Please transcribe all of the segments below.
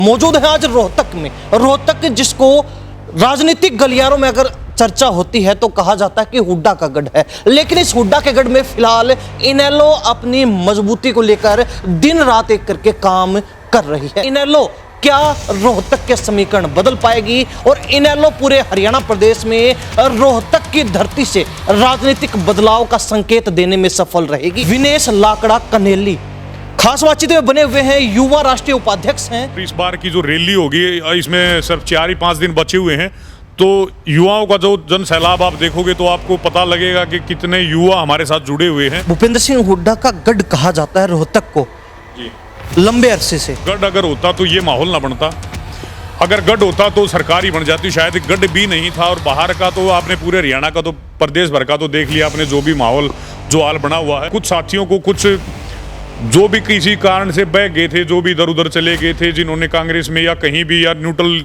मौजूद है आज रोहतक में। रोहतक जिसको राजनीतिक गलियारों में अगर चर्चा होती है तो कहा जाता है कि हुड्डा का गढ़ है, लेकिन इस हुड्डा के गढ़ में फिलहाल इनेलो अपनी मजबूती को लेकर दिन रात एक करके काम कर रही है। इनेलो क्या रोहतक के समीकरण बदल पाएगी और इनेलो पूरे हरियाणा प्रदेश में रोहतक की धरती से राजनीतिक बदलाव का संकेत देने में सफल रहेगी? विनेश लाकड़ा कनेली खास बातचीत में बने हुए हैं, युवा राष्ट्रीय उपाध्यक्ष हैं। इस बार की जो रैली होगी इसमें सिर्फ 4 ही 5 दिन बचे हुए हैं, तो युवाओं का जो जन सैलाब आप देखोगे तो आपको पता लगेगा कि कितने युवा हमारे साथ जुड़े हुए हैं। भूपेंद्र सिंह हुड्डा का गढ़ कहा जाता है रोहतक को जी। लंबे अरसे से। गढ़ अगर होता तो ये माहौल ना बनता, अगर गढ़ होता तो सरकार ही बन जाती। शायद गढ़ भी नहीं था। और बाहर का तो आपने पूरे हरियाणा का तो प्रदेश भर का तो देख लिया आपने, जो भी माहौल जो हाल बना हुआ है। कुछ साथियों को कुछ जो भी किसी कारण से बह गए थे, जो भी इधर उधर चले गए थे, जिन्होंने कांग्रेस में या कहीं भी या न्यूट्रल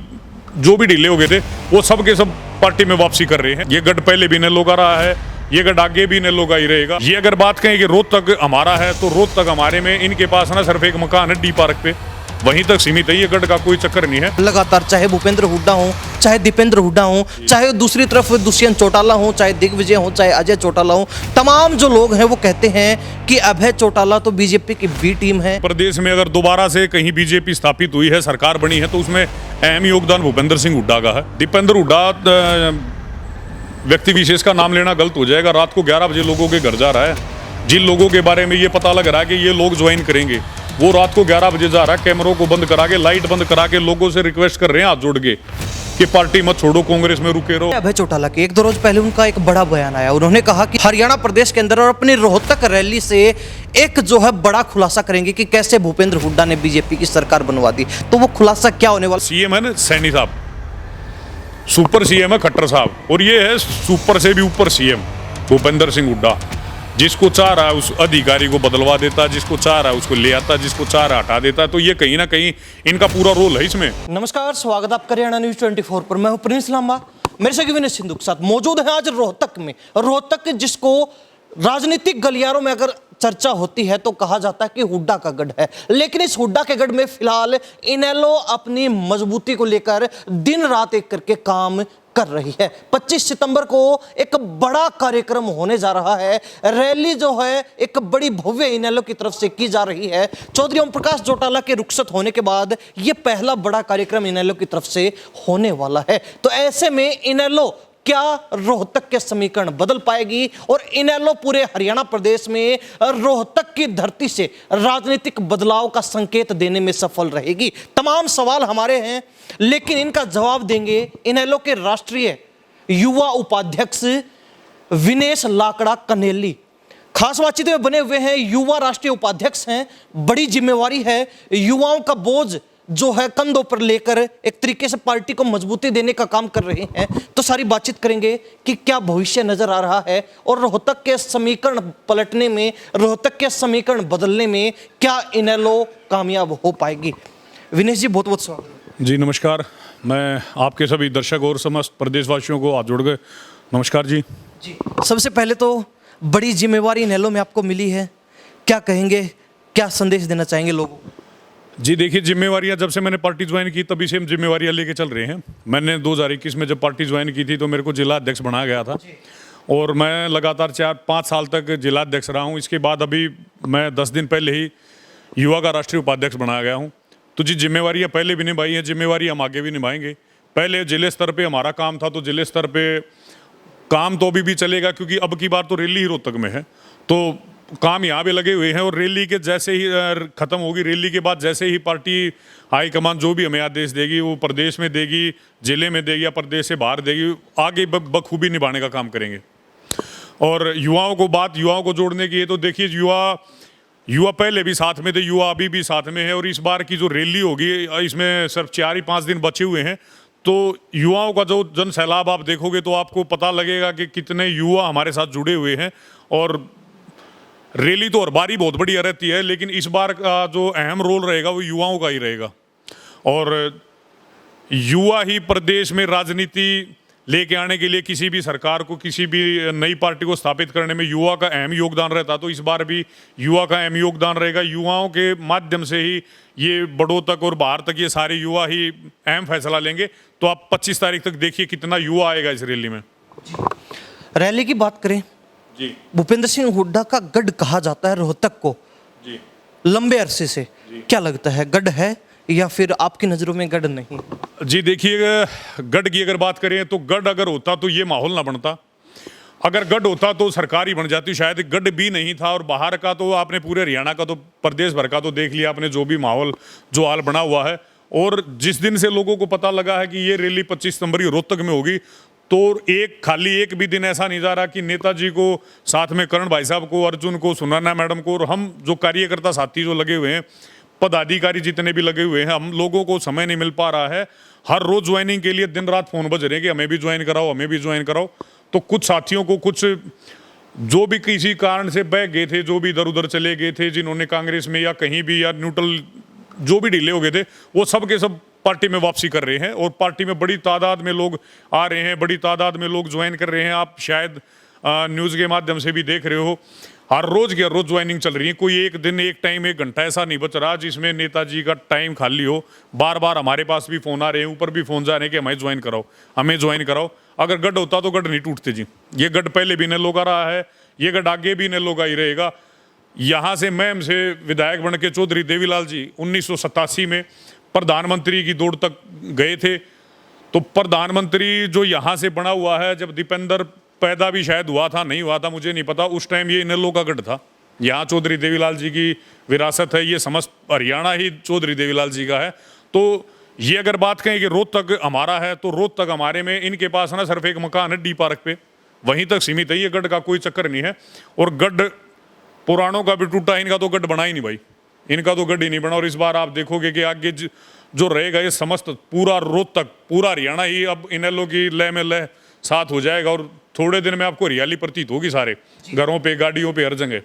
जो भी ढीले हो गए थे, वो सब के सब पार्टी में वापसी कर रहे हैं। ये गढ़ पहले भी इनेलो का रहा है, ये गढ़ आगे भी इनेलो का ही रहेगा। ये अगर बात कहें कि रोहतक हमारा है तो रोहतक हमारे में इनके पास ना सिर्फ एक मकान है डी पार्क पे, वहीं तक सीमित है। ये गढ़ का कोई चक्कर नहीं है। लगातार चाहे भूपेंद्र हुड्डा हो, चाहे दीपेंद्र हुड्डा हो, चाहे दूसरी तरफ दुष्यंत चौटाला हो, चाहे दिग्विजय हो, चाहे अजय चौटाला हो, तमाम जो लोग हैं वो कहते हैं कि अभय चौटाला तो बीजेपी की बी टीम है। प्रदेश में अगर दोबारा से कहीं बीजेपी स्थापित हुई है, सरकार बनी है, तो उसमें अहम योगदान भूपेंद्र सिंह हुड्डा का है। दीपेंद्र हुड्डा व्यक्ति विशेष का नाम लेना गलत हो जाएगा। रात को 11 बजे लोगों के घर जा रहा है। जिन लोगों के बारे में ये पता लग रहा है कि ये लोग ज्वाइन करेंगे, वो रात को 11 बजे जा रहा है, कैमरों को बंद करा के, लाइट बंद करा के लोगों से रिक्वेस्ट कर रहे हैं हाथ जोड़ के कि पार्टी मत छोड़ो, कांग्रेस में रुके रहो। अभय चौटाला के 1-2 रोज पहले उनका एक बड़ा बयान आया। उन्होंने कहा कि हरियाणा प्रदेश के अंदर और अपनी रोहतक रैली से एक जो है बड़ा खुलासा करेंगे कि कैसे भूपेंद्र हुड्डा ने बीजेपी की सरकार बनवा दी। तो वो खुलासा क्या होने वाला? सीएम है ना सैनी साहब, सुपर सीएम है खट्टर साहब, और ये है सुपर से भी ऊपर सीएम भूपेंद्र सिंह हुड्डा। जिसको चाह रहा है उस अधिकारी को बदलवा देता, जिसको चाह रहा है उसको ले आता, जिसको चाह रहा है हटा देता। तो ये कहीं ना कहीं इनका पूरा रोल है इसमें। नमस्कार, स्वागत आपका हरियाणा न्यूज 24 पर। मैं हूं प्रिंस लांबा, मेरे से विनेश सिंधु के साथ मौजूद है आज रोहतक में। रोहतक जिसको राजनीतिक गलियारों में अगर चर्चा होती है तो कहा जाता है कि हुड्डा का गढ़ है, लेकिन इस हुड्डा के गढ़ में फिलहाल इनेलो अपनी मजबूती को लेकर दिन रात एक करके काम कर रही है। 25 सितंबर को एक बड़ा कार्यक्रम होने जा रहा है। रैली जो है एक बड़ी भव्य इनेलो की तरफ से की जा रही है। चौधरी ओम प्रकाश चौटाला के रुखसत होने के बाद यह पहला बड़ा कार्यक्रम इनेलो की तरफ से होने वाला है। तो ऐसे में इनेलो क्या रोहतक के समीकरण बदल पाएगी और इनेलो पूरे हरियाणा प्रदेश में रोहतक की धरती से राजनीतिक बदलाव का संकेत देने में सफल रहेगी? तमाम सवाल हमारे हैं, लेकिन इनका जवाब देंगे इनेलो के राष्ट्रीय युवा उपाध्यक्ष विनेश लाकड़ा कनेली। खास बातचीत में बने हुए हैं, युवा राष्ट्रीय उपाध्यक्ष हैं। बड़ी जिम्मेवारी है, युवाओं का बोझ जो है कंधों पर लेकर एक तरीके से पार्टी को मजबूती देने का काम कर रहे हैं। तो सारी बातचीत करेंगे कि क्या भविष्य नजर आ रहा है और रोहतक के समीकरण पलटने में, रोहतक के समीकरण बदलने में क्या इनेलो कामयाब हो पाएगी? विनेश जी, बहुत बहुत स्वागत। जी नमस्कार, मैं आपके सभी दर्शक और समस्त प्रदेशवासियों को हाथ जोड़ के नमस्कार जी। जी, सबसे पहले तो बड़ी जिम्मेवारी इनेलो में आपको मिली है, क्या कहेंगे, क्या संदेश देना चाहेंगे लोगों को? जी देखिए, जिम्मेवारियां जब से मैंने पार्टी ज्वाइन की तभी से हम जिम्मेवारियां लेके चल रहे हैं। मैंने 2021 में जब पार्टी ज्वाइन की थी तो मेरे को जिला अध्यक्ष बनाया गया था और मैं लगातार 4-5 साल तक जिला अध्यक्ष रहा हूं। इसके बाद अभी मैं 10 दिन पहले ही युवा का राष्ट्रीय उपाध्यक्ष बनाया गया हूं। तो जी, जिम्मेवारियां पहले भी निभाई हैं, जिम्मेवारी हम आगे भी निभाएंगे। पहले जिले स्तर पर हमारा काम था, तो जिले स्तर पर काम तो अभी भी चलेगा, क्योंकि अब की बार तो रैली ही रोहतक में है, तो काम यहाँ पे लगे हुए हैं। और रैली के जैसे ही खत्म होगी, रैली के बाद जैसे ही पार्टी हाईकमान जो भी हमें आदेश देगी वो प्रदेश में देगी, जिले में देगी या प्रदेश से बाहर देगी, आगे बखूबी निभाने का काम करेंगे। और युवाओं को जोड़ने की है, तो देखिए युवा पहले भी साथ में थे, युवा अभी भी साथ में है। और इस बार की जो रैली होगी इसमें सिर्फ 4 ही 5 दिन बचे हुए हैं, तो युवाओं का जो जन सैलाब आप देखोगे तो आपको पता लगेगा कि कितने युवा हमारे साथ जुड़े हुए हैं। और रैली तो हर बार ही बहुत बढ़िया रहती है, लेकिन इस बार का जो अहम रोल रहेगा वो युवाओं का ही रहेगा। और युवा ही प्रदेश में राजनीति लेके आने के लिए किसी भी सरकार को, किसी भी नई पार्टी को स्थापित करने में युवा का अहम योगदान रहता, तो इस बार भी युवा का अहम योगदान रहेगा। युवाओं के माध्यम से ही ये बड़ों तक और बाहर तक ये सारे युवा ही अहम फैसला लेंगे। तो आप 25 तारीख तक देखिए कितना युवा आएगा इस रैली में। रैली की बात करें जी, भूपेंद्र सिंह हुड्डा का गढ़ कहा जाता है रोहतक को जी, लंबे अरसे से, क्या लगता है गढ़ है या फिर आपकी नजरों में गढ़ नहीं? जी देखिए, गढ़ की अगर बात करें तो गढ़ अगर होता तो ये माहौल ना बनता। अगर गढ़ होता तो सरकार ही बन जाती। शायद गढ़ भी नहीं था। और बाहर का तो आपने पूरे हरियाणा का तो प्रदेश भर का तो देख लिया आपने, जो भी माहौल जो हाल बना हुआ है। और जिस दिन से लोगों को पता लगा है कि ये रैली 25 सितंबर की रोहतक में होगी, तो खाली एक भी दिन ऐसा नहीं जा रहा कि नेताजी को, साथ में करण भाई साहब को, अर्जुन को, सुनैना मैडम को और हम जो कार्यकर्ता साथी जो लगे हुए हैं, पदाधिकारी जितने भी लगे हुए हैं, हम लोगों को समय नहीं मिल पा रहा है। हर रोज ज्वाइनिंग के लिए दिन रात फोन बज रहे हैं कि हमें भी ज्वाइन कराओ, हमें भी ज्वाइन कराओ। तो कुछ साथियों को, कुछ जो भी किसी कारण से बह गए थे, जो भी इधर उधर चले गए थे, जिन्होंने कांग्रेस में या कहीं भी या न्यूट्रल जो भी ढीले हो गए थे, वो सब के सब पार्टी में वापसी कर रहे हैं। और पार्टी में बड़ी तादाद में लोग आ रहे हैं, बड़ी तादाद में लोग ज्वाइन कर रहे हैं। आप शायद न्यूज़ के माध्यम से भी देख रहे हो, हर रोज की हर रोज ज्वाइनिंग चल रही है। कोई एक दिन, एक टाइम, एक घंटा ऐसा नहीं बच रहा जिसमें नेताजी का टाइम खाली हो। बार बार हमारे पास भी फोन आ रहे हैं, ऊपर भी फोन जा रहे हैं कि हमें ज्वाइन कराओ, हमें ज्वाइन कराओ। अगर गढ़ होता तो गढ़ नहीं टूटते जी। ये गढ़ पहले भी नलोगा रहा है, ये गढ़ आगे भी नलोगा ही रहेगा। यहाँ से मैम से विधायक बन के चौधरी देवीलाल जी 1987 में प्रधानमंत्री की दौड़ तक गए थे। तो प्रधानमंत्री जो यहाँ से बना हुआ है, जब दीपेंद्र पैदा भी शायद हुआ था, नहीं हुआ था मुझे नहीं पता, उस टाइम ये इनेलो का गढ़ था। यहाँ चौधरी देवीलाल जी की विरासत है, ये समस्त हरियाणा ही चौधरी देवीलाल जी का है। तो ये अगर बात कहें कि रोहतक हमारा है, तो रोहतक हमारे में इनके पास ना सिर्फ एक मकान है डी पार्क पे, वहीं तक सीमित है। ये गढ़ का कोई चक्कर नहीं है। और गढ़ पुराणों का भी टूटा, इनका तो गढ़ बना ही नहीं भाई, इनका तो गढ़ ही नहीं बना। और इस बार आप देखोगे कि आगे जो रहेगा ये समस्त पूरा रोहतक, पूरा हरियाणा ही अब इनेलो की लय में लय साथ हो जाएगा। और थोड़े दिन में आपको हरियाली प्रतीत होगी सारे घरों पे, गाड़ियों पे, हर जगह।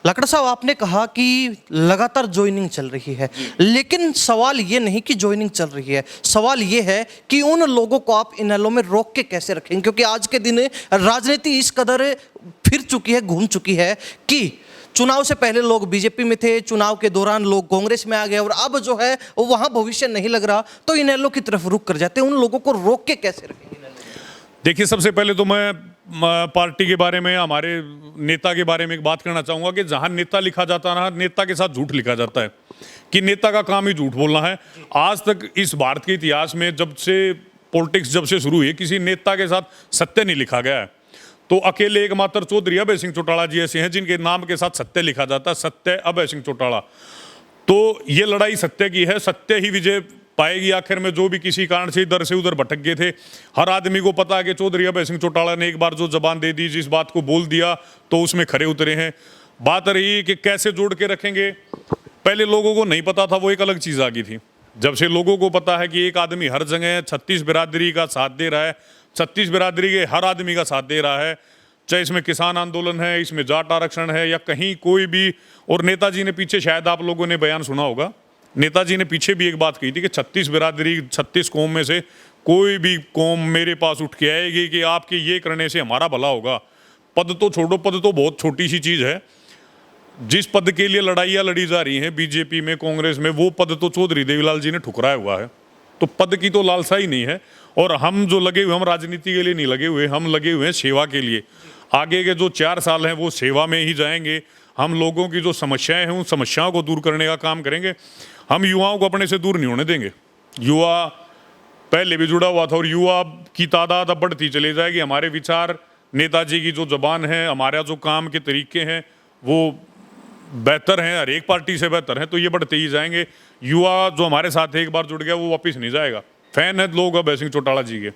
लकड़ा साहब, आपने कहा कि लगातार ज्वाइनिंग चल रही है, लेकिन सवाल ये नहीं कि ज्वाइनिंग चल रही है, सवाल ये है कि उन लोगों को आप इनेलो में रोक के कैसे रखेंगे? क्योंकि आज के दिन राजनीति इस कदर फिर चुकी है, घूम चुकी है कि चुनाव से पहले लोग बीजेपी में थे, चुनाव के दौरान लोग कांग्रेस में आ गए और अब जो है वहां भविष्य नहीं लग रहा तो इनेलो की तरफ रुख कर जाते हैं। उन लोगों को रोक के कैसे रखेंगे? देखिए, सबसे पहले तो मैं पार्टी के बारे में, हमारे नेता के बारे में एक बात करना चाहूंगा कि जहां नेता लिखा जाता है ना, नेता के साथ झूठ लिखा जाता है कि नेता का काम ही झूठ बोलना है। आज तक इस भारत के इतिहास में जब से पॉलिटिक्स जब से शुरू हुई, किसी नेता के साथ सत्य नहीं लिखा गया है। तो अकेले एकमात्र चौधरी अभय सिंह चौटाला जी ऐसे हैं जिनके नाम के साथ सत्य लिखा जाता है, सत्य अभय सिंह चौटाला। तो ये लड़ाई सत्य की है, सत्य ही विजय पाएगी आखिर में। जो भी किसी कारण से इधर से उधर भटक गए थे, हर आदमी को पता है कि चौधरी अभय सिंह चौटाला ने एक बार जो जबान दे दी, जिस बात को बोल दिया, तो उसमें खरे उतरे हैं। बात रही कि कैसे जोड़ के रखेंगे, पहले लोगों को नहीं पता था, वो एक अलग चीज़ आ गई थी। जब से लोगों को पता है कि एक आदमी हर जगह 36 बिरादरी का साथ दे रहा है, 36 बिरादरी के हर आदमी का साथ दे रहा है, चाहे इसमें किसान आंदोलन है, इसमें जाट आरक्षण है या कहीं कोई भी। और नेताजी ने पीछे, शायद आप लोगों ने बयान सुना होगा, नेताजी ने पीछे भी एक बात कही थी कि 36 बिरादरी, 36 कौम में से कोई भी कौम मेरे पास उठ के आएगी कि आपके ये करने से हमारा भला होगा। पद तो छोड़ो, पद तो बहुत छोटी सी चीज़ है। जिस पद के लिए लड़ाइयाँ लड़ी जा रही हैं बीजेपी में, कांग्रेस में, वो पद तो चौधरी देवीलाल जी ने ठुकराया हुआ है। तो पद की तो लालसा ही नहीं है। और हम जो लगे हुए, हम राजनीति के लिए नहीं लगे हुए, हम लगे हुए हैं सेवा के लिए। आगे के जो 4 साल हैं वो सेवा में ही जाएंगे। हम लोगों की जो समस्याएं हैं उन समस्याओं को दूर करने का काम करेंगे। हम युवाओं को अपने से दूर नहीं होने देंगे। युवा पहले भी जुड़ा हुआ था और युवा की तादाद अब बढ़ती चली जाएगी। हमारे विचार, नेताजी की जो जबान है, हमारा जो काम के तरीके हैं वो बेहतर हैं, हर एक पार्टी से बेहतर हैं, तो ये बढ़ते ही जाएंगे। युवा जो हमारे साथ एक बार जुड़ गया वो वापस नहीं जाएगा। फैन है लोग अभय सिंह चौटाला जी के।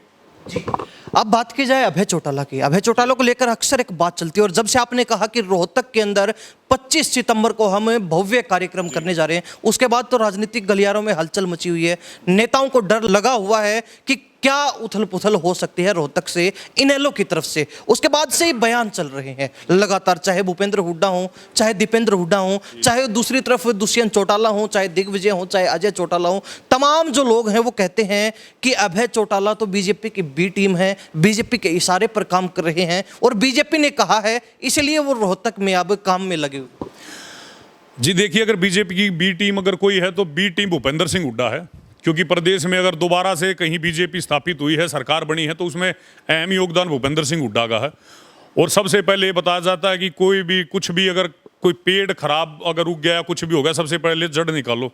अब बात की जाए अभय चौटाला की, अभय चौटाला को लेकर अक्सर एक बात चलती है और जब से आपने कहा कि रोहतक के अंदर 25 सितंबर को हम भव्य कार्यक्रम करने जा रहे हैं, उसके बाद तो राजनीतिक गलियारों में हलचल मची हुई है। नेताओं को डर लगा हुआ है कि क्या उथल पुथल हो सकती है रोहतक से इनेलो की तरफ से? उसके बाद से ही बयान चल रहे हैं लगातार, चाहे भूपेंद्र हुड्डा हो, चाहे दीपेंद्र हुड्डा हो, चाहे दूसरी तरफ दुष्यंत चौटाला हो, चाहे दिग्विजय हो, चाहे अजय चौटाला हो, तमाम जो लोग हैं वो कहते हैं कि अभय चौटाला तो बीजेपी की बी टीम है, बीजेपी के इशारे पर काम कर रहे हैं और बीजेपी ने कहा है इसलिए वो रोहतक में अब काम में लगे हुए। जी देखिए, अगर बीजेपी की बी टीम अगर कोई है तो बी टीम भूपेंद्र सिंह हुड्डा है, क्योंकि प्रदेश में अगर दोबारा से कहीं बीजेपी स्थापित हुई है, सरकार बनी है, तो उसमें अहम योगदान भूपेंद्र सिंह हुड्डा का है। और सबसे पहले ये बताया जाता है कि कोई भी कुछ भी अगर कोई पेड़ खराब अगर उग गया, कुछ भी हो गया, सबसे पहले जड़ निकालो।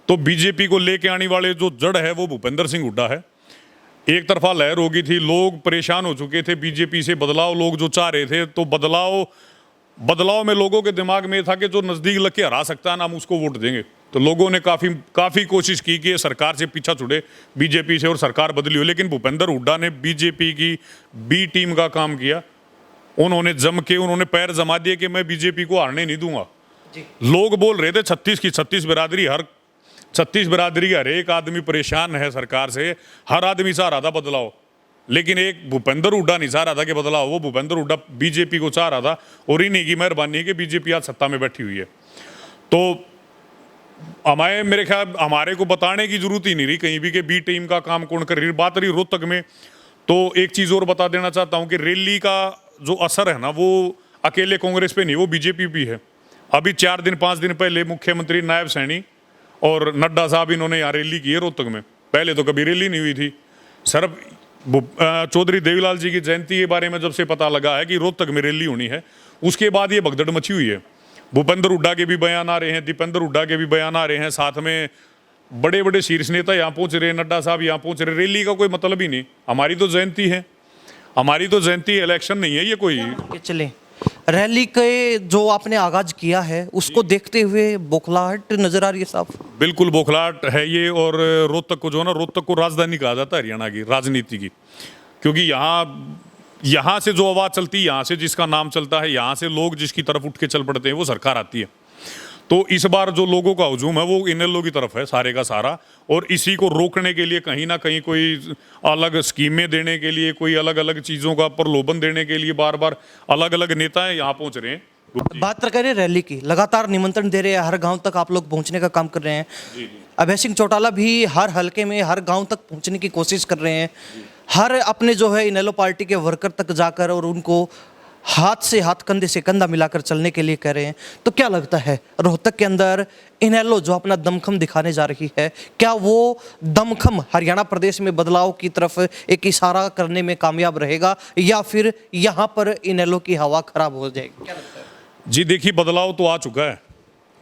तो बीजेपी को लेके आने वाले जो जड़ है वो भूपेंद्र सिंह हुड्डा है। एक तरफा लहर हो गई थी, लोग परेशान हो चुके थे बीजेपी से, बदलाव लोग जो चाह रहे थे, तो बदलाव में लोगों के दिमाग में था कि जो नज़दीक लग के हरा सकता है ना, हम उसको वोट देंगे। तो लोगों ने काफ़ी कोशिश की कि ये सरकार से पीछा छुड़े बीजेपी से और सरकार बदली हो, लेकिन भूपेंद्र हुड्डा ने बीजेपी की बी टीम का काम किया। उन्होंने पैर जमा दिए कि मैं बीजेपी को हारने नहीं दूंगा। लोग बोल रहे थे 36 बिरादरी, हर 36 बिरादरी का हर एक आदमी परेशान है सरकार से, हर आदमी चाह रहा था बदलाव, लेकिन एक भूपेंद्र हुड्डा नहीं चाह रहा था कि बदलाव। वो भूपेंद्र हुड्डा बीजेपी को चाह रहा था और इन्हीं की मेहरबानी है कि बीजेपी आज सत्ता में बैठी हुई है। तो मेरे ख्याल हमारे को बताने की जरूरत ही नहीं रही कहीं भी कि बी टीम का काम कौन कर रही। बात रही रोहतक में, तो एक चीज़ और बता देना चाहता हूँ कि रैली का जो असर है ना, वो अकेले कांग्रेस पे नहीं, वो बीजेपी भी है। अभी 4-5 दिन पहले मुख्यमंत्री नायब सैनी और नड्डा साहब इन्होंने यहाँ रैली की है रोहतक में। पहले तो कभी रैली नहीं हुई थी। सिर्फ चौधरी देवीलाल जी की जयंती के बारे में जब से पता लगा है कि रोहतक में रैली होनी है, उसके बाद ये भगदड़ मची हुई है। भूपेंद्र हुड्डा के भी बयान आ रहे हैं, दीपेंद्र हुड्डा के भी बयान आ रहे हैं, साथ में बड़े बड़े शीर्ष नेता यहाँ पहुँच रहे हैं, नड्डा साहब यहाँ पहुँच रहे। रैली का कोई मतलब ही नहीं। हमारी तो जयंती है, इलेक्शन नहीं है ये कोई। चले रैली के जो आपने आगाज किया है उसको देखते हुए बौखलाहट नजर आ रही है साहब। बिल्कुल बौखलाहट है ये। और रोहतक को जो है ना, रोहतक को राजधानी कहा जाता है हरियाणा की राजनीति की, क्योंकि यहाँ से जो आवाज़ चलती है, यहाँ से जिसका नाम चलता है, यहाँ से लोग जिसकी तरफ उठ के चल पड़ते हैं, वो सरकार आती है। तो इस बार जो लोगों का हुजूम है वो इनेलो की तरफ है सारे का सारा, और इसी को रोकने के लिए कहीं ना कहीं कोई अलग स्कीमें देने के लिए, कोई अलग अलग चीज़ों का प्रलोभन देने के लिए बार बार अलग अलग नेता यहाँ पहुँच रहे हैं। बात करें रैली की, लगातार निमंत्रण दे रहे हैं, हर गांव तक आप लोग पहुंचने का काम कर रहे हैं। अभय सिंह चौटाला भी हर हलके में हर गांव तक पहुंचने की कोशिश कर रहे हैं, हर अपने जो है इनेलो पार्टी के वर्कर तक जाकर और उनको हाथ से हाथ, कंधे से कंधा मिलाकर चलने के लिए कह रहे हैं। तो क्या लगता है रोहतक के अंदर इनेलो जो अपना दमखम दिखाने जा रही है, क्या वो दमखम हरियाणा प्रदेश में बदलाव की तरफ एक इशारा करने में कामयाब रहेगा, या फिर यहाँ पर इनेलो की हवा खराब हो जाएगी? क्या लगता है? जी देखिए, बदलाव तो आ चुका है,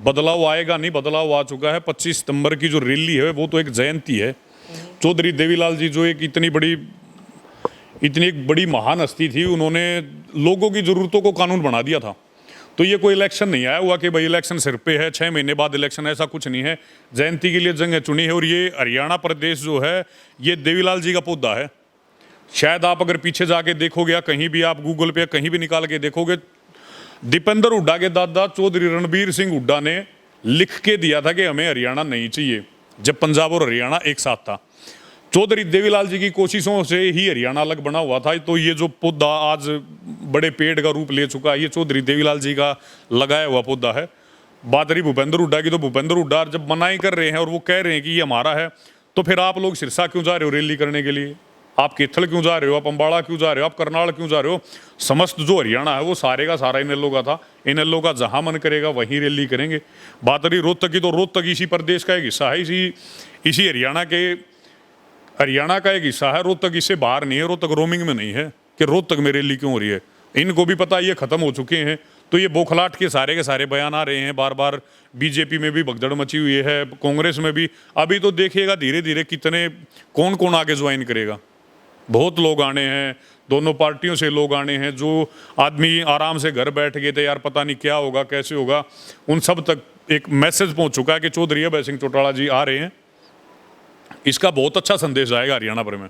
बदलाव आएगा नहीं, बदलाव आ चुका है। 25 सितंबर की जो रैली है वो तो एक जयंती है। चौधरी देवीलाल जी जो एक इतनी एक बड़ी महान हस्ती थी, उन्होंने लोगों की ज़रूरतों को कानून बना दिया था। तो ये कोई इलेक्शन नहीं आया हुआ कि भाई इलेक्शन सिर पे है, 6 महीने बाद इलेक्शन, ऐसा कुछ नहीं है। जयंती के लिए जंग चुनी है। और ये हरियाणा प्रदेश जो है ये देवीलाल जी का पौधा है। शायद आप अगर पीछे जाके देखोगे या कहीं भी आप गूगल पे कहीं भी निकाल के देखोगे, दीपेंद्र हुड्डा के दादा चौधरी रणबीर सिंह हुड्डा ने लिख के दिया था कि हमें हरियाणा नहीं चाहिए, जब पंजाब और हरियाणा एक साथ था। चौधरी देवीलाल जी की कोशिशों से ही हरियाणा अलग बना हुआ था। तो ये जो पौधा आज बड़े पेड़ का रूप ले चुका है, ये चौधरी देवीलाल जी का लगाया हुआ पौधा है। बात रही भूपेंद्र हुड्डा की, तो भूपेंद्र हुड्डा जब मनाही कर रहे हैं और वो कह रहे हैं कि ये हमारा है, तो फिर आप लोग सिरसा क्यों जा रहे हो रैली करने के लिए? आप कैथल क्यों जा रहे हो? आप अम्बाड़ा क्यों जा रहे हो? आप करनाल क्यों जा रहे हो? समस्त जो हरियाणा है वो सारे का सारा इनेलो का था। इनेलो का जहाँ मन करेगा वहीं रैली करेंगे। बात रही रोहतक की, तो रोहतक इसी प्रदेश का एक हिस्सा है, इसी हरियाणा का एक हिस्सा है। रोहतक इससे बाहर नहीं है, रोहतक रोमिंग में नहीं है कि रोहतक में रैली क्यों हो रही है। इनको भी पता ये खत्म हो चुके हैं। तो ये बौखलाहट के सारे बयान आ रहे हैं बार बार। बीजेपी में भी भगदड़ मची हुई है, कांग्रेस में भी। अभी तो देखिएगा धीरे धीरे कौन कौन आगे ज्वाइन करेगा। बहुत लोग आने हैं, दोनों पार्टियों से लोग आने हैं। जो आदमी आराम से घर बैठ गए थे, यार पता नहीं क्या होगा कैसे होगा, उन सब तक एक मैसेज पहुंच चुका है कि चौधरी अभय सिंह चौटाला जी आ रहे हैं। इसका बहुत अच्छा संदेश आएगा हरियाणा भर में।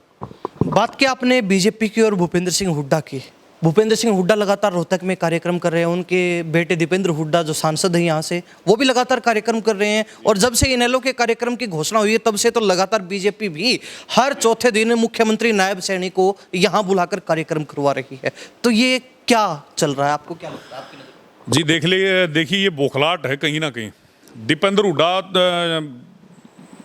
बात की आपने बीजेपी की और भूपेंद्र सिंह हुड्डा की, भूपेंद्र सिंह हुड्डा लगातार रोहतक में कार्यक्रम कर रहे हैं, उनके बेटे दीपेंद्र हुड्डा जो सांसद हैं यहाँ से, वो भी लगातार कार्यक्रम कर रहे हैं। और जब से इनेलो के कार्यक्रम की घोषणा हुई है तब से तो लगातार बीजेपी भी हर चौथे दिन मुख्यमंत्री नायब सैनी को यहाँ बुलाकर कार्यक्रम करवा रही है। तो ये क्या चल रहा है, आपको क्या लगता है? आपकी नज़र जी देखिए ये बौखलाहट है कहीं ना कहीं। दीपेंद्र हुड्डा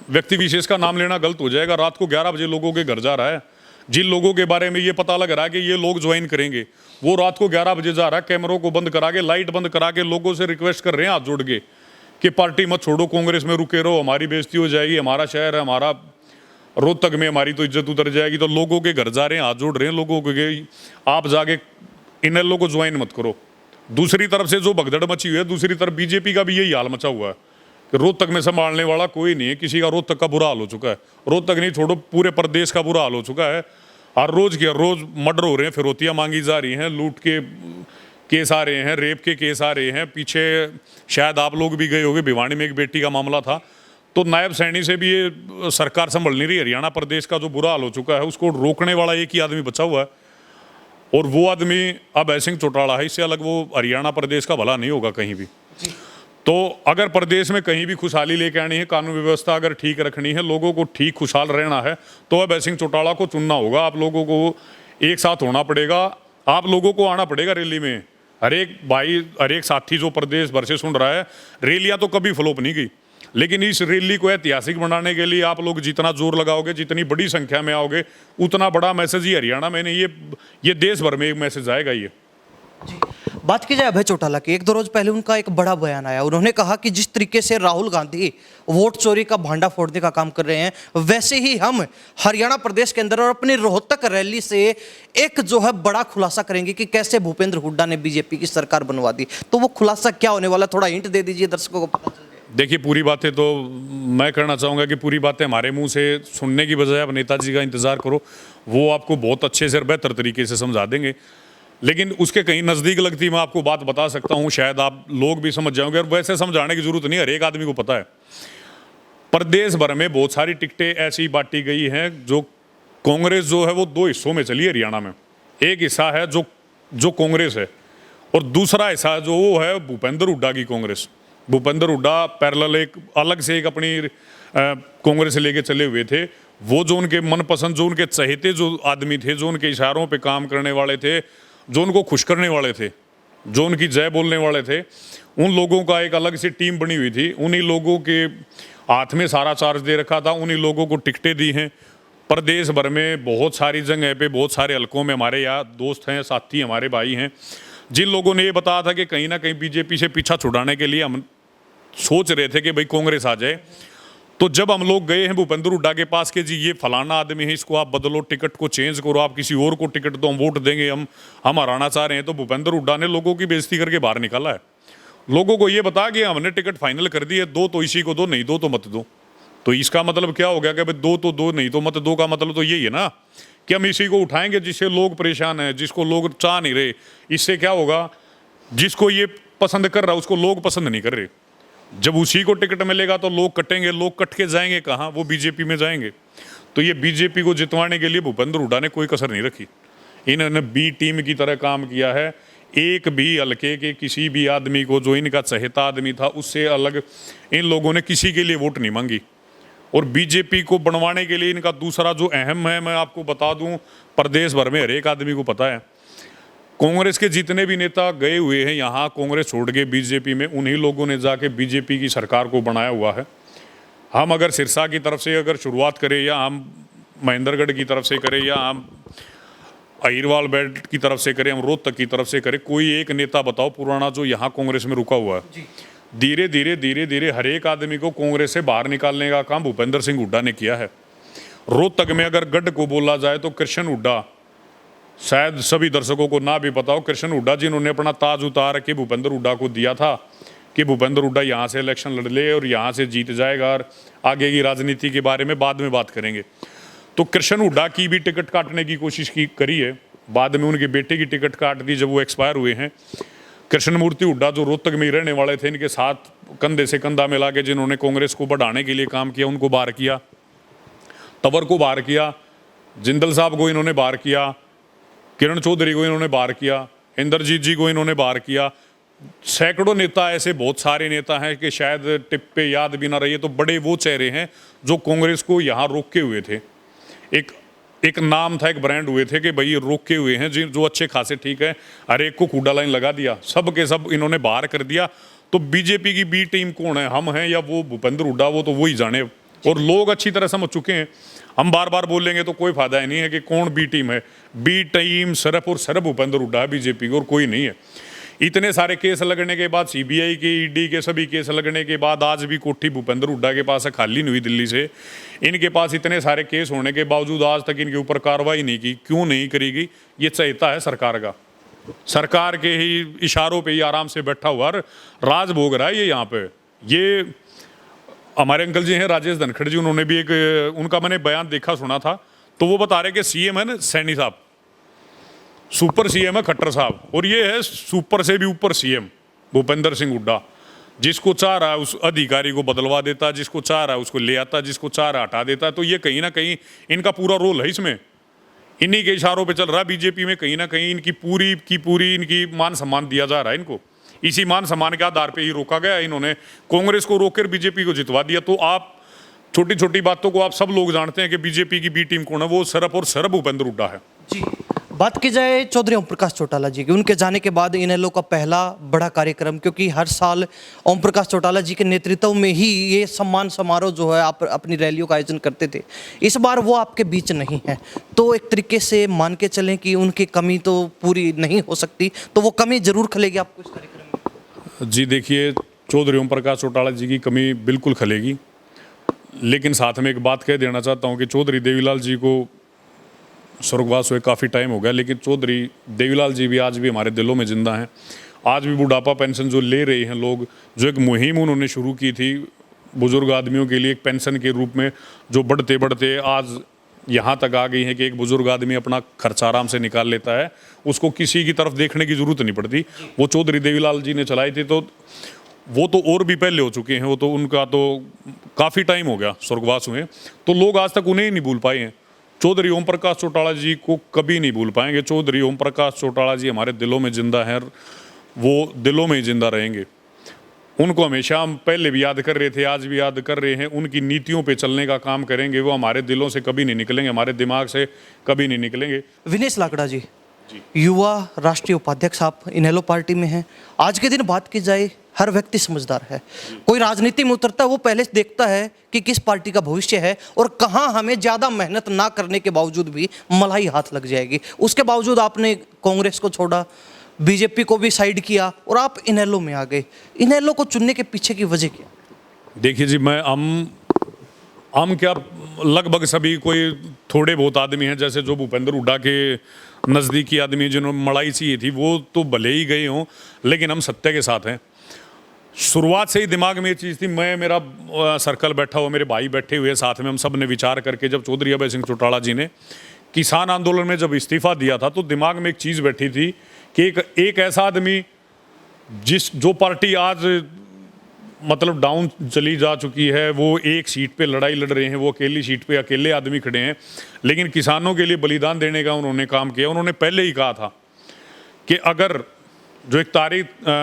व्यक्ति विशेष का नाम लेना गलत हो जाएगा। रात को 11 बजे लोगों के घर जा रहा है। जिन लोगों के बारे में ये पता लग रहा है कि ये लोग ज्वाइन करेंगे, वो रात को 11 बजे जा रहा है, कैमरों को बंद करा के, लाइट बंद करा के लोगों से रिक्वेस्ट कर रहे हैं हाथ जोड़ के कि पार्टी मत छोड़ो, कांग्रेस में रुके रहो, हमारी बेइज्जती हो जाएगी, हमारा शहर है, हमारा रोहतक में हमारी तो इज्जत उतर जाएगी। तो लोगों के घर जा रहे हैं, हाथ जोड़ रहे हैं लोगों के, आप जाके इनेलो को ज्वाइन मत करो। दूसरी तरफ से जो भगदड़ मची हुई है, दूसरी तरफ बीजेपी का भी यही हाल मचा हुआ है कि रोहतक में संभालने वाला कोई नहीं है। किसी का रोहतक का बुरा हाल हो चुका है। रोहतक नहीं छोड़ो, पूरे प्रदेश का बुरा हाल हो चुका है। हर रोज के रोज मर्डर हो रहे हैं, फिरौतियाँ मांगी जा रही हैं, लूट के केस आ रहे हैं, रेप के केस आ रहे हैं। पीछे शायद आप लोग भी गए होंगे, भिवानी में एक बेटी का मामला था। तो नायब सैनी से भी ये सरकार संभल नहीं रही। हरियाणा प्रदेश का जो बुरा हाल हो चुका है, उसको रोकने वाला एक ही आदमी बचा हुआ है, और वो आदमी अभय सिंह चौटाला है। इससे अलग वो हरियाणा प्रदेश का भला नहीं होगा कहीं भी। तो अगर प्रदेश में कहीं भी खुशहाली लेके आनी है, कानून व्यवस्था अगर ठीक रखनी है, लोगों को ठीक खुशहाल रहना है, तो अभय सिंह चौटाला को चुनना होगा। आप लोगों को एक साथ होना पड़ेगा, आप लोगों को आना पड़ेगा रैली में। हर एक भाई, हर एक साथी जो प्रदेश भर से सुन रहा है, रैलियाँ तो कभी फ्लॉप नहीं गई, लेकिन इस रैली को ऐतिहासिक बनाने के लिए आप लोग जितना जोर लगाओगे, जितनी बड़ी संख्या में आओगे, उतना बड़ा मैसेज ही हरियाणा में नहीं, ये देश भर में एक मैसेज आएगा। ये जी, बात की जाए अभय चौटाला की, 1-2 रोज पहले उनका एक बड़ा बयान आया। उन्होंने कहा कि जिस तरीके से राहुल गांधी वोट चोरी का भांडा फोड़ने का काम कर रहे हैं, वैसे ही हम हरियाणा प्रदेश के अंदर और अपनी रोहतक रैली से एक जो है बड़ा खुलासा करेंगे कि कैसे भूपेंद्र हुड्डा ने बीजेपी की सरकार बनवा दी। तो वो खुलासा क्या होने वाला, थोड़ा हिंट दे दीजिए, दर्शकों को पता चल जाए। देखिए, पूरी बातें तो मैं कहना चाहूँगा कि पूरी बातें हमारे मुंह से सुनने की बजाय आप नेताजी का इंतज़ार करो, वो आपको बहुत अच्छे से और बेहतर तरीके से समझा देंगे। लेकिन उसके कहीं नज़दीक लगती मैं आपको बात बता सकता हूँ, शायद आप लोग भी समझ जाओगे। और वैसे समझाने की जरूरत नहीं, हर एक आदमी को पता है। प्रदेश भर में बहुत सारी टिकटें ऐसी बांटी गई हैं जो कांग्रेस जो है वो 2 हिस्सों में चली है हरियाणा में। एक हिस्सा है जो कांग्रेस है, और दूसरा हिस्सा जो वो है भूपेंद्र हुड्डा की कांग्रेस। भूपेंद्र हुड्डा पैरेलल एक अलग से एक अपनी कांग्रेस लेके चले हुए थे। वो जो उनके मनपसंद, जो उनके चहेते जो आदमी थे, जो उनके इशारों पे काम करने वाले थे, जो उनको खुश करने वाले थे, जो उनकी जय बोलने वाले थे, उन लोगों का एक अलग सी टीम बनी हुई थी। उन्हीं लोगों के हाथ में सारा चार्ज दे रखा था, उन्हीं लोगों को टिकटें दी हैं। प्रदेश भर में बहुत सारी जगह पे, बहुत सारे हलकों में हमारे यहाँ दोस्त हैं, साथी हमारे भाई हैं, जिन लोगों ने ये बताया था कि कहीं ना कहीं बीजेपी से पीछा छुड़ाने के लिए हम सोच रहे थे कि भाई कांग्रेस आ जाए। तो जब हम लोग गए हैं भूपेंद्र हुड्डा के पास कि जी ये फलाना आदमी है, इसको आप बदलो, टिकट को चेंज करो, आप किसी और को टिकट दो, हम वोट देंगे, हम हराना चाह रहे हैं, तो भूपेंद्र हुड्डा ने लोगों की बेइज्जती करके बाहर निकाला है। लोगों को ये बता कि हमने टिकट फाइनल कर दी है, दो तो इसी को दो, नहीं दो तो मत दो। तो इसका मतलब क्या हो गया कि भाई दो तो दो, नहीं तो मत दो का मतलब तो यही है ना कि हम इसी को उठाएंगे जिससे लोग परेशान हैं, जिसको लोग चाह नहीं रहे। इससे क्या होगा, जिसको ये पसंद कर रहा है उसको लोग पसंद नहीं कर रहे। जब उसी को टिकट मिलेगा तो लोग कटेंगे, लोग कट के जाएंगे कहाँ, वो बीजेपी में जाएंगे। तो ये बीजेपी को जितवाने के लिए भूपेंद्र हुड्डा ने कोई कसर नहीं रखी। इन्होंने बी टीम की तरह काम किया है। एक भी हल्के के किसी भी आदमी को, जो इनका चहेता आदमी था, उससे अलग इन लोगों ने किसी के लिए वोट नहीं मांगी। और बीजेपी को बनवाने के लिए इनका दूसरा जो अहम है, मैं आपको बता दूं, प्रदेश भर में हर एक आदमी को पता है, कांग्रेस के जितने भी नेता गए हुए हैं यहाँ कांग्रेस छोड़ के बीजेपी में, उन्हीं लोगों ने जाके बीजेपी की सरकार को बनाया हुआ है। हम अगर सिरसा की तरफ से अगर शुरुआत करें, या हम महेंद्रगढ़ की तरफ से करें, या हम अहिरवाल बेल्ट की तरफ से करें, हम रोहतक की तरफ से करें, कोई एक नेता बताओ पुराना जो यहाँ कांग्रेस में रुका हुआ है। धीरे धीरे हर एक आदमी को कांग्रेस से बाहर निकालने का काम भूपेंद्र सिंह हुड्डा ने किया है। रोहतक में अगर गढ़ को बोला जाए तो कृष्ण हुड्डा, शायद सभी दर्शकों को ना भी पता हो, कृष्ण हुड्डा जिन्होंने अपना ताज उतार के भूपेंद्र हुड्डा को दिया था कि भूपेंद्र हुड्डा यहाँ से इलेक्शन लड़ ले और यहाँ से जीत जाएगा, और आगे की राजनीति के बारे में बाद में बात करेंगे। तो कृष्ण हुड्डा की भी टिकट काटने की कोशिश करी है, बाद में उनके बेटे की टिकट काट दी जब वो एक्सपायर हुए हैं। कृष्णमूर्ति हुड्डा जो रोहतक में ही रहने वाले थे, इनके साथ कंधे से कंधा मिला के जिन्होंने कांग्रेस को बढ़ाने के लिए काम किया, उनको बाहर किया। तंवर को बाहर किया, जिंदल साहब को इन्होंने बाहर किया, किरण चौधरी को इन्होंने बाहर किया, इंद्रजीत जी को इन्होंने बाहर किया। सैकड़ों नेता ऐसे, बहुत सारे नेता हैं कि शायद टिप पे याद भी ना रही, तो बड़े वो चेहरे हैं जो कांग्रेस को यहाँ रोके हुए थे। एक नाम था, एक ब्रांड हुए थे कि भाई ये रोके हुए हैं जो अच्छे खासे ठीक है, हर एक को कूड़ा लाइन लगा दिया, सब के सब इन्होंने बाहर कर दिया। तो बीजेपी की बी टीम कौन है, हम हैं या वो भूपेंद्र हुड्डा, वो तो वही जाने। और लोग अच्छी तरह समझ चुके हैं। हम बार बार बोलेंगे तो कोई फायदा ही नहीं है कि कौन बी टीम है। बी टीम सिर्फ और सिर्फ भूपेंद्र हुड्डा है बीजेपी की, और कोई नहीं है। इतने सारे केस लगने के बाद, सीबीआई के, ईडी के सभी केस लगने के बाद, आज भी कोठी भूपेंद्र हुड्डा के पास है, खाली नहीं हुई दिल्ली से। इनके पास इतने सारे केस होने के बावजूद आज तक इनके ऊपर कार्रवाई नहीं की। क्यों नहीं करेगी? ये चहेता है सरकार का, सरकार के ही इशारों पे ही आराम से बैठा हुआ राज भोग रहा है ये यहाँ पे। ये हमारे अंकल जी हैं राजेश धनखड़ जी, उन्होंने भी उनका मैंने बयान देखा सुना था, तो वो बता रहे कि सीएम है ना सैनी साहब, सुपर सीएम है खट्टर साहब, और ये है सुपर से भी ऊपर सीएम भूपेंद्र सिंह हुड्डा। जिसको चाह रहा है उस अधिकारी को बदलवा देता, जिसको चाह रहा है उसको ले आता, जिसको चाह रहा है हटा देता। तो ये कहीं ना कहीं इनका पूरा रोल है इसमें, इन्हीं के इशारों पे चल रहा है। बीजेपी में कहीं ना कहीं इनकी पूरी इनकी मान सम्मान दिया जा रहा है इनको। इसी मान सम्मान के आधार पे ही रोका गया। इन्होंने कांग्रेस को रोककर बीजेपी को जितवा दिया। तो आप छोटी छोटी बातों को आप सब लोग जानते हैं कि बीजेपी की बी टीम कौन है, वो सिर्फ और सिर्फ भूपेंद्र हुड्डा है जी। बात की जाए चौधरी ओम प्रकाश चौटाला जी की, उनके जाने के बाद इनेलो का पहला बड़ा कार्यक्रम, क्योंकि हर साल ओम प्रकाश चौटाला जी के नेतृत्व में ही ये सम्मान समारोह जो है आप अपनी रैलियों का आयोजन करते थे, इस बार वो आपके बीच नहीं है, तो एक तरीके से मान के चलें कि उनकी कमी तो पूरी नहीं हो सकती, तो वो कमी जरूर खलेगी आपको इस कार्यक्रम में? जी देखिए, चौधरी ओम प्रकाश चौटाला जी की कमी बिल्कुल खलेगी, लेकिन साथ में एक बात कह देना चाहता हूँ कि चौधरी देवीलाल जी को स्वर्गवास हुए काफ़ी टाइम हो गया, लेकिन चौधरी देवीलाल जी भी आज भी हमारे दिलों में जिंदा हैं। आज भी बुढ़ापा पेंशन जो ले रहे हैं लोग, जो एक मुहिम उन्होंने शुरू की थी बुज़ुर्ग आदमियों के लिए एक पेंशन के रूप में, जो बढ़ते बढ़ते आज यहाँ तक आ गई है कि एक बुज़ुर्ग आदमी अपना खर्चा आराम से निकाल लेता है, उसको किसी की तरफ देखने की ज़रूरत नहीं पड़ती। वो चौधरी देवीलाल जी ने चलाई थी, तो वो तो और भी पहले हो चुके हैं, वो तो उनका तो काफ़ी टाइम हो गया स्वर्गवास हुए, तो लोग आज तक उन्हें ही नहीं भूल पाए हैं। चौधरी ओम प्रकाश चौटाला जी को कभी नहीं भूल पाएंगे। चौधरी ओम प्रकाश चौटाला जी हमारे दिलों में जिंदा हैं, वो दिलों में ही जिंदा रहेंगे। उनको हमेशा हम पहले भी याद कर रहे थे, आज भी याद कर रहे हैं। उनकी नीतियों पे चलने का काम करेंगे, वो हमारे दिलों से कभी नहीं निकलेंगे, हमारे दिमाग से कभी नहीं निकलेंगे। विनेश लाकड़ा जी, युवा राष्ट्रीय उपाध्यक्ष आप इनेलो पार्टी में हैं। आज के दिन बात की जाए, हर व्यक्ति समझदार है, कोई राजनीति में उतरता है वो पहले से देखता है कि किस पार्टी का भविष्य है और कहाँ हमें ज़्यादा मेहनत ना करने के बावजूद भी मलाई हाथ लग जाएगी। उसके बावजूद आपने कांग्रेस को छोड़ा, बीजेपी को भी साइड किया और आप इनेलो में आ गए। इनेलो को चुनने के पीछे की वजह क्या? देखिए जी, हम क्या, लगभग सभी कोई थोड़े बहुत आदमी हैं, जैसे जो भूपेंद्र हुड्डा के नज़दीकी आदमी जिन्होंने मड़ाई चाहिए थी, वो तो भले ही गए हों, लेकिन हम सत्य के साथ हैं। शुरुआत से ही दिमाग में ये चीज़ थी, मेरा सर्कल बैठा हुआ, मेरे भाई बैठे हुए साथ में, हम सब ने विचार करके, जब चौधरी अभय सिंह चौटाला जी ने किसान आंदोलन में जब इस्तीफा दिया था, तो दिमाग में एक चीज़ बैठी थी कि एक ऐसा आदमी जो पार्टी आज मतलब डाउन चली जा चुकी है, वो एक सीट पे लड़ाई लड़ रहे हैं, वो अकेली सीट पे अकेले आदमी खड़े हैं, लेकिन किसानों के लिए बलिदान देने का उन्होंने काम किया। उन्होंने पहले ही कहा था कि अगर जो एक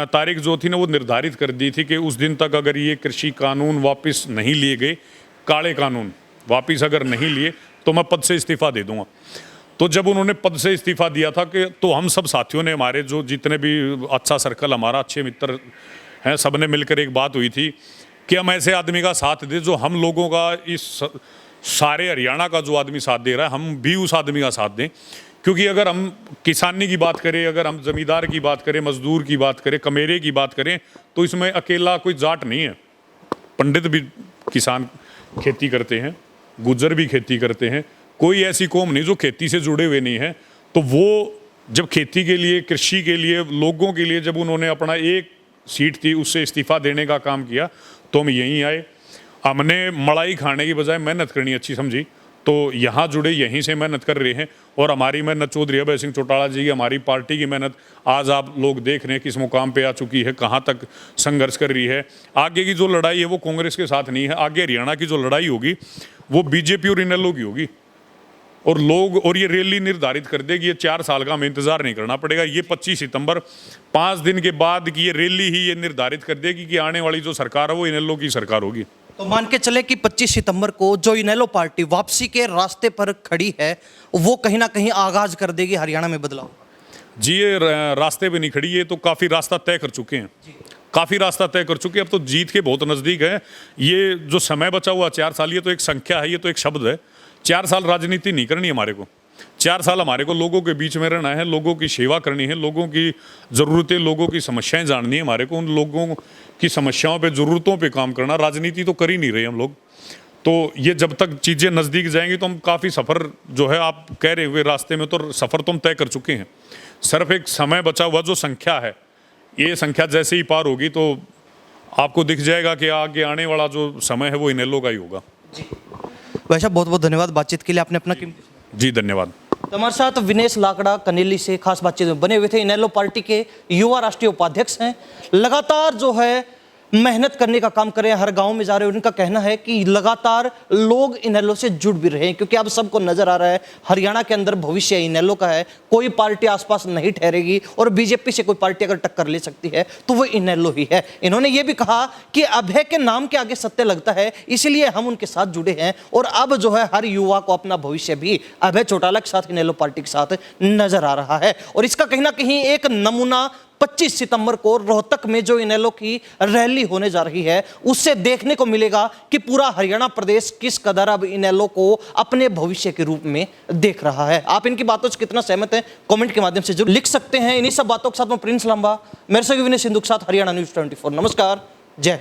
तारीख जो थी ना, वो निर्धारित कर दी थी कि उस दिन तक अगर ये कृषि कानून वापस नहीं लिए गए, काले कानून वापस अगर नहीं लिए, तो मैं पद से इस्तीफा दे दूंगा। तो जब उन्होंने पद से इस्तीफा दिया था कि तो हम सब साथियों ने, हमारे जो जितने भी अच्छा सर्कल, हमारा अच्छे मित्र हैं, सब ने मिलकर एक बात हुई थी कि हम ऐसे आदमी का साथ दें जो हम लोगों का, इस सारे हरियाणा का जो आदमी साथ दे रहा है, हम भी उस आदमी का साथ दें। क्योंकि अगर हम किसानी की बात करें, अगर हम जमींदार की बात करें, मजदूर की बात करें, कमेरे की बात करें, तो इसमें अकेला कोई जाट नहीं है। पंडित भी किसान खेती करते हैं, गुज्जर भी खेती करते हैं, कोई ऐसी कौम नहीं जो खेती से जुड़े हुए नहीं है। तो वो जब खेती के लिए, कृषि के लिए, लोगों के लिए जब उन्होंने अपना एक सीट थी उससे इस्तीफा देने का काम किया, तो हम यहीं आए। हमने मड़ाई खाने की बजाय मेहनत करनी अच्छी समझी, तो यहाँ जुड़े, यहीं से मेहनत कर रहे हैं। और हमारी मेहनत, चौधरी अभय सिंह चौटाला जी की, हमारी पार्टी की मेहनत आज आप लोग देख रहे हैं किस मुकाम पे आ चुकी है, कहाँ तक संघर्ष कर रही है। आगे की जो लड़ाई है वो कांग्रेस के साथ नहीं है, आगे हरियाणा की जो लड़ाई होगी वो बीजेपी और इनेलो की होगी। और लोग, और ये रैली निर्धारित कर देगी, ये 4 साल का हमें इंतजार नहीं करना पड़ेगा। ये 25 सितंबर 5 दिन के बाद की ये रैली ही ये निर्धारित कर देगी कि आने वाली जो सरकार है वो इनेलो की सरकार होगी। तो मान के चले कि 25 सितंबर को जो इनेलो पार्टी वापसी के रास्ते पर खड़ी है, वो कहीं ना कहीं आगाज कर देगी हरियाणा में बदलाव। जी, ये रास्ते पे नहीं खड़ी है, तो काफ़ी रास्ता तय कर चुके हैं, काफ़ी रास्ता तय कर चुके हैं। अब तो जीत के बहुत नज़दीक है। ये जो समय बचा हुआ 4 साल, ये तो एक संख्या है, ये तो एक शब्द है। 4 साल राजनीति नहीं करनी हमारे को। 4 साल हमारे को लोगों के बीच में रहना है, लोगों की सेवा करनी है, लोगों की ज़रूरतें, लोगों की समस्याएं जाननी है हमारे को, उन लोगों की समस्याओं पे, ज़रूरतों पे काम करना। राजनीति तो कर ही नहीं रहे हम लोग। तो ये जब तक चीज़ें नज़दीक जाएंगी तो हम काफ़ी सफ़र जो है, आप कह रहे हुए रास्ते में, तो सफ़र तो हम तय कर चुके हैं। सिर्फ एक समय बचा हुआ जो संख्या है, ये संख्या जैसे ही पार होगी तो आपको दिख जाएगा कि आगे आने वाला जो समय है वो इनेलो का ही होगा। भाई साहब, बहुत बहुत धन्यवाद बातचीत के लिए, आपने अपना कीमती। जी धन्यवाद। तो हमारे साथ विनेश लाकड़ा कनेली से खास बातचीत में बने हुए थे। इनेलो पार्टी के युवा राष्ट्रीय उपाध्यक्ष हैं, लगातार जो है मेहनत करने का काम कर रहे हैं, हर गांव में जा रहे हैं। उनका कहना है कि लगातार लोग इनेलो से जुड़ भी रहे हैं, क्योंकि अब सबको नजर आ रहा है हरियाणा के अंदर भविष्य इनेलो का है। कोई पार्टी आसपास नहीं ठहरेगी और बीजेपी से कोई पार्टी अगर टक्कर ले सकती है तो वो इनेलो ही है। इन्होंने ये भी कहा कि अभय के नाम के आगे सत्य लगता है, इसलिए हम उनके साथ जुड़े हैं। और अब जो है हर युवा को अपना भविष्य भी अभय चौटाला के साथ, इनेलो पार्टी के साथ नजर आ रहा है। और इसका कहीं ना कहीं एक नमूना 25 सितंबर को रोहतक में जो इनेलो की रैली होने जा रही है, उससे देखने को मिलेगा कि पूरा हरियाणा प्रदेश किस कदर अब इनेलो को अपने भविष्य के रूप में देख रहा है। आप इनकी बातों से कितना सहमत हैं, कमेंट के माध्यम से जरूर लिख सकते हैं। इन्हीं सब बातों के साथ मैं प्रिंस लांबा, मेरे से विनय सिंधु के साथ हरियाणा न्यूज़ 24। नमस्कार, जय हिंद।